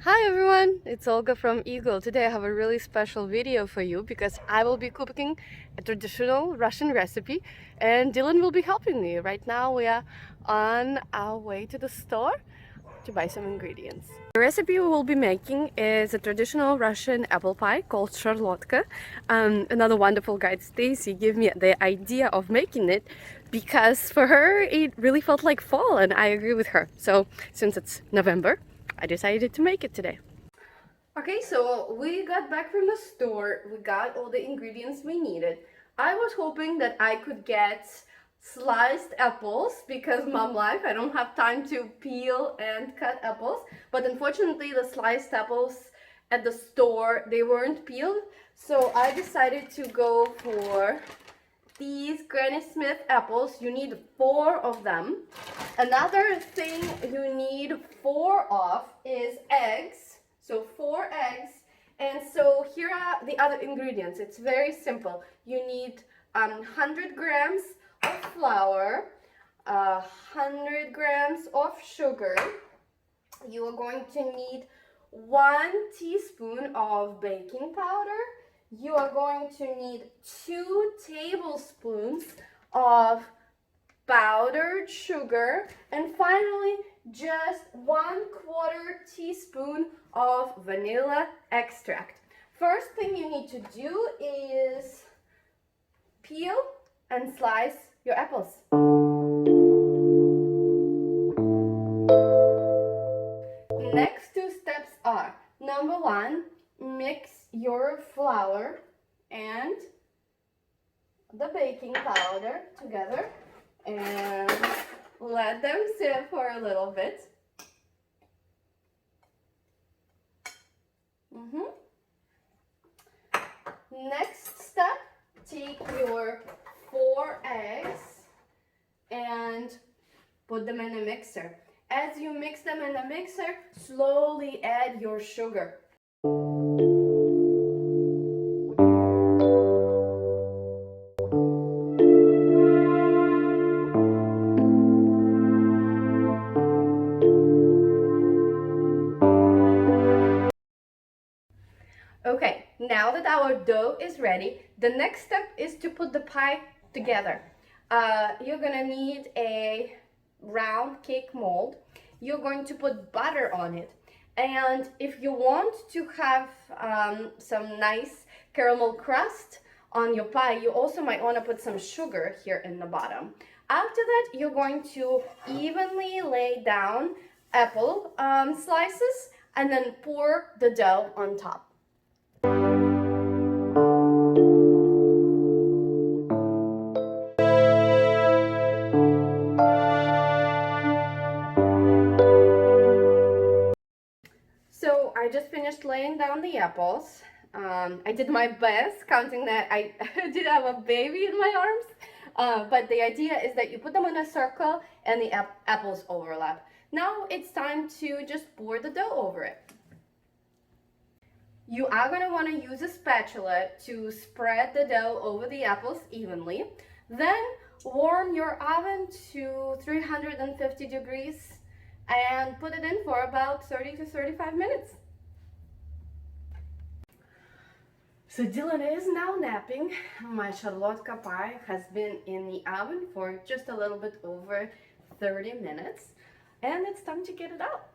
Hi everyone, it's Olga from Eagle. Today I have a really special video for you because I will be cooking a traditional Russian recipe and Dylan will be helping me. Right now we are on our way to the store to buy some ingredients. The recipe we will be making is a traditional Russian apple pie called Sharlotka. Another wonderful guide, Stacy, gave me the idea of making it because for her it really felt like fall, and I agree with her. So since it's November, I decided to make it today. Okay, so we got back from the store. We got all the ingredients we needed. I was hoping that I could get sliced apples because mom life, I don't have time to peel and cut apples. But unfortunately, the sliced apples at the store, they weren't peeled. So I decided to go for these Granny Smith apples. You need 4 of them. Another thing you need 4 of is eggs. So 4 eggs. And so here are the other ingredients. It's very simple. You need 100 grams of flour, 100 grams of sugar. You are going to need 1 teaspoon of baking powder. You are going to need 2 tablespoons of powdered sugar, and finally just 1/4 teaspoon of vanilla extract. First thing you need to do is peel and slice your apples. Next 2 steps are: number 1, mix your flour and the baking powder together and let them sit for a little bit. Next step, take your 4 eggs and put them in a mixer. As you mix them in the mixer, slowly add your sugar. Okay, now that our dough is ready, the next step is to put the pie together. You're gonna need a round cake mold. You're going to put butter on it. And if you want to have some nice caramel crust on your pie, you also might want to put some sugar here in the bottom. After that, you're going to evenly lay down apple slices and then pour the dough on top. So I just finished laying down the apples. I did my best, counting that I did have a baby in my arms. But the idea is that you put them in a circle and the apples overlap. Now it's time to just pour the dough over it. You are going to want to use a spatula to spread the dough over the apples evenly. Then warm your oven to 350 degrees and put it in for about 30 to 35 minutes. So Dylan is now napping. My Sharlotka pie has been in the oven for just a little bit over 30 minutes, and it's time to get it out.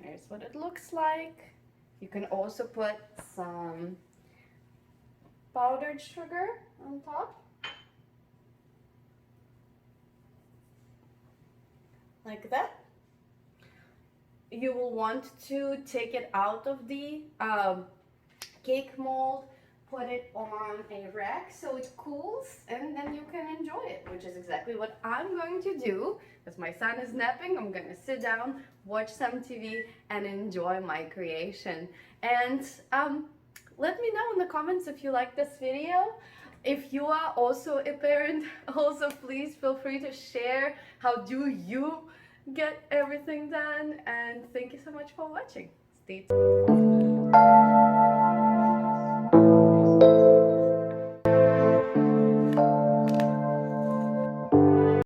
Here's what it looks like. You can also put some powdered sugar on top, like that. You will want to take it out of the cake mold, put it on a rack so it cools, and then you can enjoy it, which is exactly what I'm going to do. As my son is napping, I'm going to sit down, watch some TV, and enjoy my creation. And let me know in the comments if you like this video. If you are also a parent, also please feel free to share how do you get everything done, and thank you so much for watching. Stay tuned.